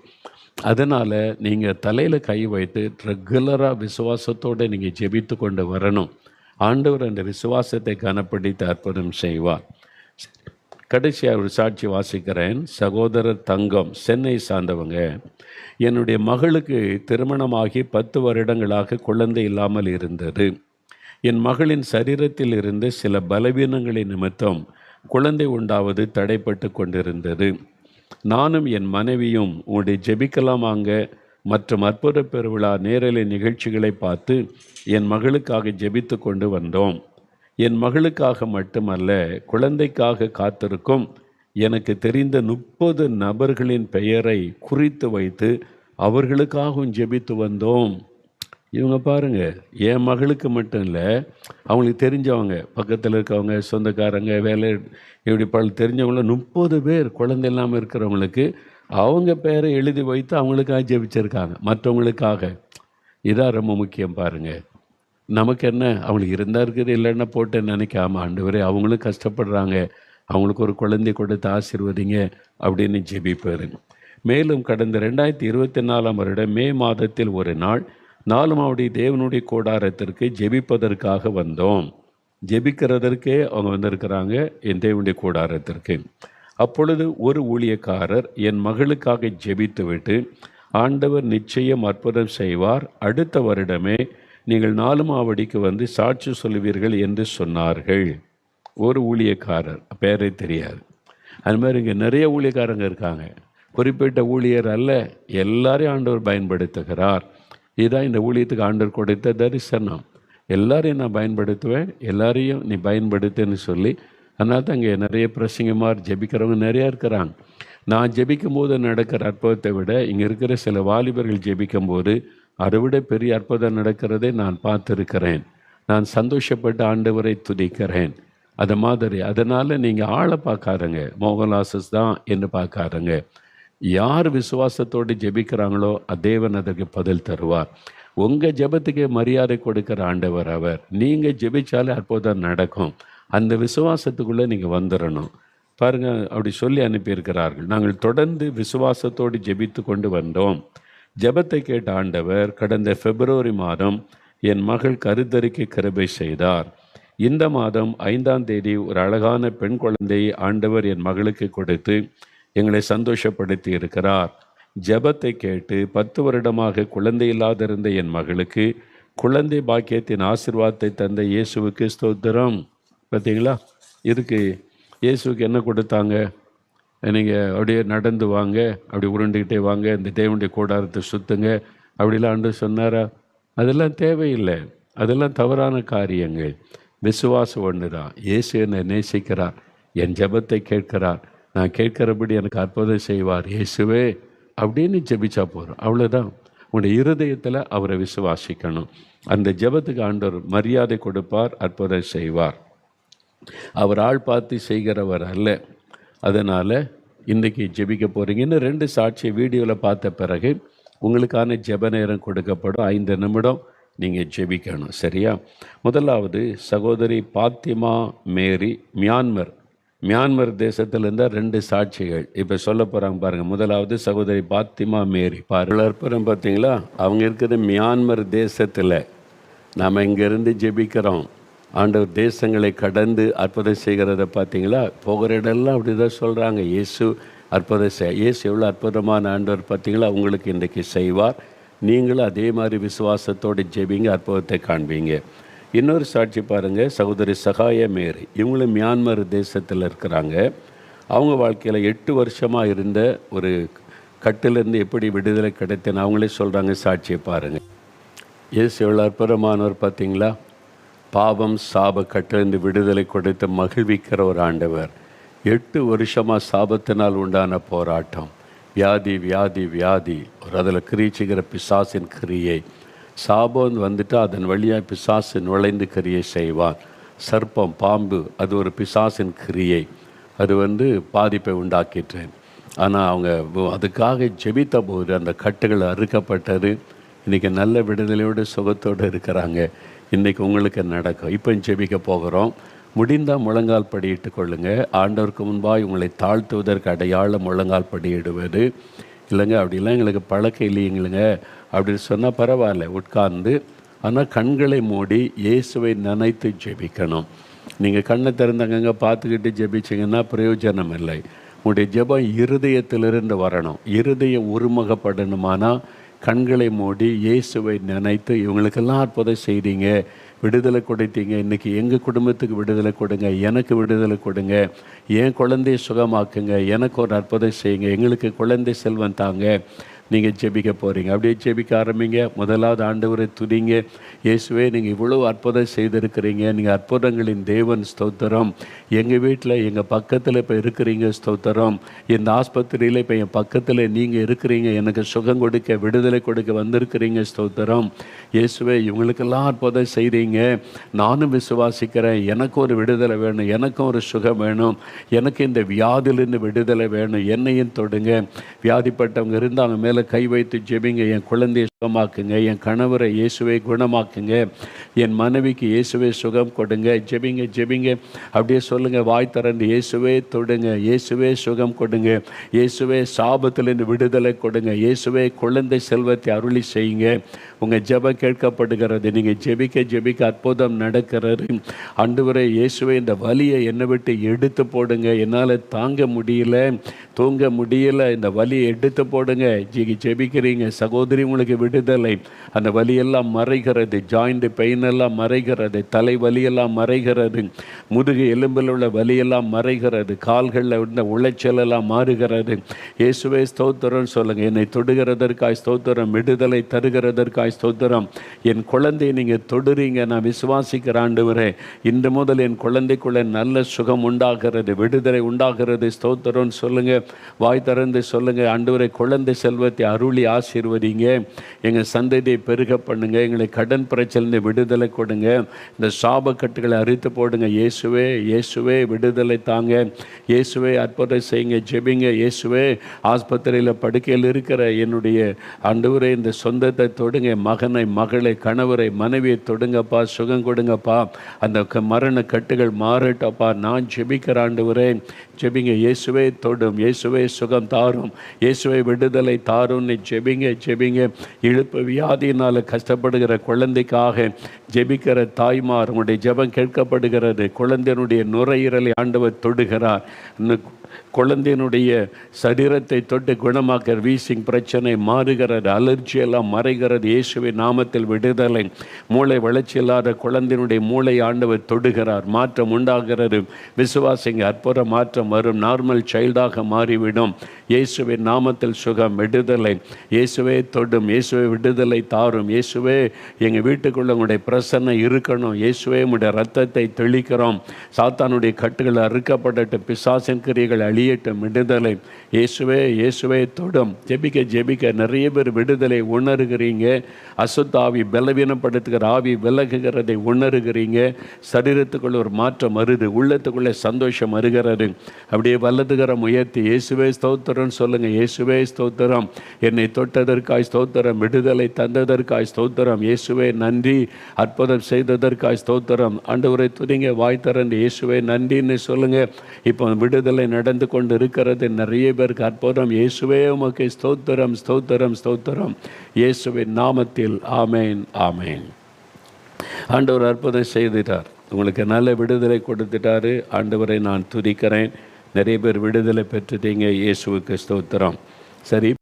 அதனால் நீங்கள் தலையில் கை வைத்து ரெகுலராக விசுவாசத்தோடு நீங்கள் ஜெபித்து கொண்டு வரணும். ஆண்டவர் அந்த விசுவாசத்தை கனப்படுத்தி அற்புதம் செய்வார். கடைசியாக ஒரு சாட்சி வாசிக்கிறேன். சகோதரர் தங்கம், சென்னை சார்ந்தவங்க. என்னுடைய மகளுக்கு திருமணமாகி 10 வருடங்களாக குழந்தை இல்லாமல் இருந்தது. என் மகளின் சரீரத்தில் இருந்து சில பலவீனங்களின் நிமித்தம் குழந்தை உண்டாவது தடைப்பட்டு கொண்டிருந்தது. நானும் என் மனைவியும் உங்களுடைய ஜெபிக்கலாமாங்க மற்றும் அற்புத பெருவிழா நேரலை நிகழ்ச்சிகளை பார்த்து என் மகளுக்காக ஜெபித்து கொண்டு வந்தோம். என் மகளுக்காக மட்டுமல்ல, குழந்தைக்காக காத்திருக்கும் எனக்கு தெரிந்த 30 நபர்களின் பெயரை குறித்து வைத்து அவர்களுக்காகவும் ஜெபித்து வந்தோம். இவங்க பாருங்கள், என் மகளுக்கு மட்டும் இல்லை, அவங்களுக்கு தெரிஞ்சவங்க, பக்கத்தில் இருக்கவங்க, சொந்தக்காரங்க, வேலை இப்படி தெரிஞ்சவங்கள 30 பேர் குழந்தை இல்லாமல் இருக்கிறவங்களுக்கு அவங்க பேரை எழுதி வைத்து அவங்களுக்காக ஜெபிச்சிருக்காங்க, மற்றவங்களுக்காக. இதான் ரொம்ப முக்கியம் பாருங்கள். நமக்கு என்ன, அவங்களுக்கு இருந்தால் இருக்குது, இல்லைன்னா போட்டு நினைக்காம, ஆண்டவரே அவங்களும் கஷ்டப்படுறாங்க, அவங்களுக்கு ஒரு குழந்தை கொடுத்து ஆசீர்வதிங்க அப்படின்னு ஜெபிப்பார். மேலும் கடந்த 2024 வருடம் மே மாதத்தில் ஒரு நாள் 4 மாவடி தேவனுடைய கூடாரத்திற்கு ஜெபிப்பதற்காக வந்தோம். ஜெபிக்கிறதற்கே அவங்க வந்திருக்கிறாங்க என் தேவனுடைய கூடாரத்திற்கு. அப்பொழுது ஒரு ஊழியக்காரர் என் மகளுக்காக ஜெபித்து விட்டு, ஆண்டவர் நிச்சயம் அற்புதம் செய்வார், அடுத்த வருடமே நீங்கள் 4 மாவடிக்கு வந்து சாட்சி சொல்லுவீர்கள் என்று சொன்னார்கள். ஒரு ஊழியக்காரர், பேரே தெரியாது. அது மாதிரி இங்கே நிறைய ஊழியக்காரங்க இருக்காங்க. குறிப்பிட்ட ஊழியர் அல்ல, எல்லாரையும் ஆண்டவர் பயன்படுத்துகிறார். இதுதான் இந்த ஊழியத்துக்கு ஆண்டவர் கொடுத்த தரிசனம். எல்லாரையும் நான் பயன்படுத்துவேன், எல்லாரையும் நீ பயன்படுத்துன்னு சொல்லி. அதனால தான் இங்கே நிறைய பிரசங்கமார் ஜெபிக்கிறவங்க நிறையா இருக்கிறாங்க. நான் ஜெபிக்கும் போது நடக்கிற அற்புதத்தை விட இங்கே இருக்கிற சில வாலிபர்கள் ஜெபிக்கும் போது அதை விட பெரிய அற்புதம் நடக்கிறதை நான் பார்த்துருக்கிறேன். நான் சந்தோஷப்பட்டு ஆண்டவரை துதிக்கிறேன். அது மாதிரி அதனால் நீங்கள் ஆளை பார்க்காதங்க, மோகன்லாசஸ் தான் என்று பார்க்காதங்க. யார் விசுவாசத்தோடு ஜெபிக்கிறாங்களோ தேவன் அதற்கு பதில் தருவார். உங்கள் ஜெபத்துக்கு மரியாதை கொடுக்குற ஆண்டவர் அவர். நீங்கள் ஜெபிச்சாலே அற்புதம் நடக்கும். அந்த விசுவாசத்துக்குள்ளே நீங்கள் வந்துடணும் பாருங்கள். அப்படி சொல்லி அனுப்பியிருக்கிறார்கள். நாங்கள் தொடர்ந்து விசுவாசத்தோடு ஜெபித்து கொண்டு வந்தோம். ஜெபத்தை கேட்ட ஆண்டவர் கடந்த பிப்ரவரி மாதம் என் மகள் கருத்தரிக்க கிருபை செய்தார். இந்த மாதம் 5ஆம் தேதி ஒரு அழகான பெண் குழந்தையை ஆண்டவர் என் மகளுக்கு கொடுத்து எங்களை சந்தோஷப்படுத்தி இருக்கிறார். ஜெபத்தை கேட்டு 10 வருடமாக குழந்தை இல்லாதிருந்த என் மகளுக்கு குழந்தை பாக்கியத்தின் ஆசீர்வாதத்தை தந்த இயேசுவுக்கு ஸ்தோத்திரம். பார்த்தீங்களா, இதுக்கு இயேசுவுக்கு என்ன கொடுத்தாங்க? நீங்கள் அப்படியே நடந்து வாங்க, அப்படி உருண்டுக்கிட்டே வாங்க, இந்த தேவனுடைய கூடாரத்தை சுற்றுங்க அப்படிலாம் ஆண்டு சொன்னாரா? அதெல்லாம் தேவையில்லை. அதெல்லாம் தவறான காரியங்கள். விசுவாசம் ஒன்று தான். இயேசு என்னை நேசிக்கிறார், என் ஜெபத்தை கேட்கிறார், நான் கேட்கிறபடி எனக்கு அற்புதம் செய்வார் இயேசுவே அப்படின்னு ஜெபிச்சா போகிறோம். அவ்வளோதான். உங்களுடைய இருதயத்தில் அவரை விசுவாசிக்கணும். அந்த ஜெபத்துக்கு ஆண்டவர் மரியாதை கொடுப்பார், அற்புதம் செய்வார். அவர் ஆள் பார்த்து செய்கிறவர் அல்ல. அதனால் இன்றைக்கி ஜெபிக்க போகிறீங்க. இன்னும் 2 சாட்சியை வீடியோவில் பார்த்த பிறகு உங்களுக்கான ஜெப நேரம் கொடுக்கப்படும். 5 நிமிடம் நீங்கள் ஜெபிக்கணும், சரியா? முதலாவது சகோதரி பாத்திமா மேரி, மியான்மர் தேசத்திலேருந்து 2 சாட்சிகள் இப்போ சொல்ல போகிறாங்க பாருங்கள். முதலாவது சகோதரி பாத்திமா மேரி. அற்புதம் பார்த்தீங்களா? அவங்க இருக்கிறது மியான்மர் தேசத்தில். நாம் இங்கேருந்து ஜெபிக்கிறோம். ஆண்டவர் தேசங்களை கடந்து அற்புதம் செய்கிறத பார்த்தீங்களா? போகிற இடம்லாம் அப்படி தான் சொல்கிறாங்க. இயேசு அற்புதம் இயேசு எவ்வளோ அற்புதமான ஆண்டவர் பார்த்தீங்களா? உங்களுக்கு இன்றைக்கி செய்வார். நீங்களும் அதே மாதிரி விசுவாசத்தோடு ஜெபிங்க, அற்புதத்தை காண்பீங்க. இன்னொரு சாட்சி பாருங்கள். சகோதரி சகாய மேரி, இவங்களும் மியான்மர் தேசத்தில் இருக்கிறாங்க. அவங்க வாழ்க்கையில் 8 வருஷமாக இருந்த ஒரு கட்டிலேருந்து எப்படி விடுதலை கிடைத்தேன்னு அவங்களே சொல்கிறாங்க. சாட்சியை பாருங்கள். இயேசு எவ்வளோ அற்புதமானவர் பார்த்தீங்களா? பாவம் சாப கட்டிலிருந்து விடுதலை கொடுத்து மகிழ்விக்கிற ஒரு ஆண்டவர். 8 வருஷமாக சாபத்தினால் உண்டான போராட்டம், வியாதி ஒரு அதில் கிரீச்சிக்கிற பிசாசின் கிரியை. சாபம் வந்துட்டு அதன் வழியாக பிசாசு நுழைந்து கிரியை செய்வான். சர்ப்பம், பாம்பு, அது ஒரு பிசாசின் கிரியை. அது பாதிப்பை உண்டாக்கிட்டேன். ஆனால் அவங்க அதுக்காக ஜெபித்த போது அந்த கட்டுகள் அறுக்கப்பட்டது. இன்றைக்கி நல்ல விடுதலையோடு சுகத்தோடு இருக்கிறாங்க. இன்றைக்கி உங்களுக்கு நடக்கும். இப்போ ஜெபிக்க போகிறோம். முடிந்தால் முழங்கால் படியிட்டு கொள்ளுங்கள். ஆண்டவருக்கு முன்பாக உங்களை தாழ்த்துவதற்கு அடையாளம் முழங்கால் படியிடுவது. இல்லைங்க அப்படிலாம் எங்களுக்கு பழக்கம் இல்லைங்களேங்க அப்படின்னு சொன்னால் பரவாயில்ல, உட்கார்ந்து. ஆனால் கண்களை மூடி இயேசுவை நினைத்து ஜெபிக்கணும். நீங்கள் கண்ணை திறந்தங்க பார்த்துக்கிட்டு ஜெபிச்சிங்கன்னா பிரயோஜனம் இல்லை. உங்களுடைய ஜெபம் இருதயத்திலிருந்து வரணும். இருதயம் உருமுகப்படணுமானா கண்களை மூடி இயேசுவை நினைத்து, இவங்களுக்கெல்லாம் அற்புதம் செய்தீங்க, விடுதலை கொடுத்தீங்க, இன்றைக்கி எங்கள் குடும்பத்துக்கு விடுதலை கொடுங்க, எனக்கு விடுதலை கொடுங்க, என் குழந்தைய சுகமாக்குங்க, எனக்கு ஒரு அற்புதம் செய்யுங்க, எங்களுக்கு குழந்தை செல்வம் தாங்க. நீங்கள் ஜெபிக்க போகிறீங்க. அப்படியே ஜெபிக்க ஆரம்பிங்க. முதலாவது ஆண்டவரை துதிங்க. இயேசுவே, நீங்கள் இவ்வளோ அற்புதம் செய்திருக்கிறீங்க, நீங்கள் அற்புதங்களின் தேவன், ஸ்தோத்திரம். எங்கள் வீட்டில் எங்கள் பக்கத்தில் இப்போ இருக்கிறீங்க, ஸ்தோத்திரம். இந்த ஆஸ்பத்திரியில் இப்போ என் பக்கத்தில் நீங்கள் இருக்கிறீங்க, எனக்கு சுகம் கொடுக்க, விடுதலை கொடுக்க வந்திருக்கிறீங்க, ஸ்தோத்திரம். இயேசுவே, இவங்களுக்கெல்லாம் அற்புதம் செய்கிறீங்க, நானும் விசுவாசிக்கிறேன். எனக்கு ஒரு விடுதலை வேணும், எனக்கும் ஒரு சுகம் வேணும், எனக்கு இந்த வியாதிலிருந்து விடுதலை வேணும், என்னையும் தொடுங்க. வியாதிப்பட்டவங்க இருந்து அவங்க மேலே கை வைத்து ஜெபிங்க. என் குழந்தையை சுகமாக்குங்க, என் கணவரை இயேசுவை குணமாக்குங்க, என் மனைவிக்கு இயேசுவை சுகம் கொடுங்க. ஜெபிங்க ஜெபிங்க. அப்படியே சொல்லுங்கள், வாய் திறந்து இயேசுவே தொடுங்க, இயேசுவே சுகம் கொடுங்க, இயேசுவே சாபத்திலிருந்து விடுதலை கொடுங்க, இயேசுவே குழந்தை செல்வத்தை அருளி செய்யுங்க. உங்கள் ஜெபம் கேட்கப்படுகிறது. நீங்கள் ஜெபிக்க ஜெபிக்க அற்புதம் நடக்கிறது. ஆண்டவரே இயேசுவே, இந்த வலியை என்னை விட்டு எடுத்து போடுங்க, என்னால் தாங்க முடியல, தூங்க முடியல, இந்த வலியை எடுத்து போடுங்க. ஜெபிக்கிறீங்க சகோதரி, உங்களுக்கு விடுதலை. அந்த வலியெல்லாம் மறைகிறது, ஜாயிண்ட் பெயின் எல்லாம் மறைகிறது, தலை வலியெல்லாம் மறைகிறது, முதுகு எலும்பில் உள்ள வலியெல்லாம் மறைகிறது, கால்களில் உள்ள உளைச்சல் எல்லாம் மாறுகிறது. இயேசுவே ஸ்தோத்திரம் சொல்லுங்கள். என்னை தொடுகிறதற்காய் ஸ்தோத்திரம், விடுதலை தருகிறதற்காய் ஸ்தோத்திரம். என் குழந்தையை நீங்கள் தொடுறீங்க, நான் விசுவாசிக்கிற ஆண்டவரே. இன்று முதல் என் குழந்தைக்குள்ள நல்ல சுகம் உண்டாகிறது, விடுதலை உண்டாகிறது, ஸ்தோத்திரம் சொல்லுங்கள். வாய் திறந்து சொல்லுங்கள், ஆண்டவரே குழந்தை செல்வத்தை அருளி ஆசீர்வதிங்க, எங்கள் சந்ததியை பெருக பண்ணுங்க, எங்களை கடன் பிரச்சனை விடுதலை கொடுங்க, இந்த சாபக்கட்டுகளை அறுத்து போடுங்க. இயேசுவே இயேசுவே விடுதலை தாங்க, இயேசுவே அற்புதம் செய்யுங்க. ஜெபிங்க. இயேசுவே, ஆஸ்பத்திரியில் படுக்கையில் இருக்கிற என்னுடைய ஆண்டவரே, இந்த சொந்தத்தை தொடுங்க, மகனை மகளை கணவரை மனைவியை தொடுங்கப்பா, சுகம் கொடுங்கப்பா, அந்த மரண கட்டுகள் மாறட்டப்பா. நான் ஜெபிக்கிற ஆண்டவரே, ஜெபிங்க. இயேசுவே தொடும், இயேசுவே சுகம் தாரும், இயேசுவே விடுதலை தாரும்னு ஜெபிங்க ஜெபிங்க. இழுப்பு வியாதியினால் கஷ்டப்படுகிற குழந்தைக்காக ஜெபிக்கிற தாய்மார், உங்களுடைய ஜெபம் கேட்கப்படுகிறது. குழந்தையினுடைய நுரையீரலை ஆண்டவர் தொடுகிறார். குழந்தையினுடைய சரீரத்தை தொட்டு குணமாக்கிற வீசிங் பிரச்சனை மாறுகிறது, அலர்ஜி எல்லாம் மறைகிறது. இயேசுவின் நாமத்தில் விடுதலை. மூளை வளர்ச்சி இல்லாத குழந்தையினுடைய மூளை ஆண்டவர் தொடுகிறார், மாற்றம் உண்டாகிறது. விசுவாசிங்க, அற்புத மாற்றம் வரும், நார்மல் சைல்டாக மாறிவிடும். இயேசுவின் நாமத்தில் சுகம், விடுதலை. இயேசுவே தொடும், இயேசுவே விடுதலை தாரும். இயேசுவே, எங்கள் வீட்டுக்குள்ள உங்களுடைய பிரசன்னம் இருக்கணும். இயேசுவே, உங்களுடைய ரத்தத்தை தெளிக்கிறோம். சாத்தானுடைய கட்டுகள் அறுக்கப்பட்டு பிசாசின் கிரியைகள் அழியட்டும், விடுதலை. இயேசுவே இயேசுவே தொடும். ஜெபிக்க ஜெபிக்க நிறைய பேர் விடுதலை உணர்கிறீங்க. அசுத்த ஆவி, பலவீனப்படுத்துகிற ஆவி விலகுகிறதை உணர்கிறீங்க. சரீரத்துக்குள்ள ஒரு மாற்றம் வருது, உள்ளத்துக்குள்ளே சந்தோஷம் வருகிறது. அப்படியே வலதுகரம் உயர்த்தி இயேசுவே ஸ்தோத்திரம் சொல்லுங்க. இயேசுவே ஸ்தோத்திரம், என்னை தொட்டதற்காய் ஸ்தோத்திரம், விடுதலை தந்ததற்காய் ஸ்தோத்திரம். இயேசுவே நன்றி, அற்புதம் செய்ததற்காய் ஸ்தோத்திரம். ஆண்டவரை துதிங்க, வாய் திறந்து இயேசுவே நன்றின்னு சொல்லுங்க. இப்போ விடுதலை நடந்து கொண்டு இருக்கிறது. நிறைய பேருக்கு அற்புதம். இயேசுவே உமக்கு ஸ்தோத்திரம் ஸ்தோத்திரம் ஸ்தோத்திரம். இயேசுவின் நாமத்தில் ஆமேன் ஆமேன். ஆண்டவர் அற்புதம் செய்துட்டார், உங்களுக்கு நல்ல விடுதலை கொடுத்துட்டாரு. ஆண்டவரை நான் துதிக்கிறேன். நிறைய பேர் விடுதலை பெற்றுட்டீங்க. இயேசுவுக்கு ஸ்தோத்திரம். சரி.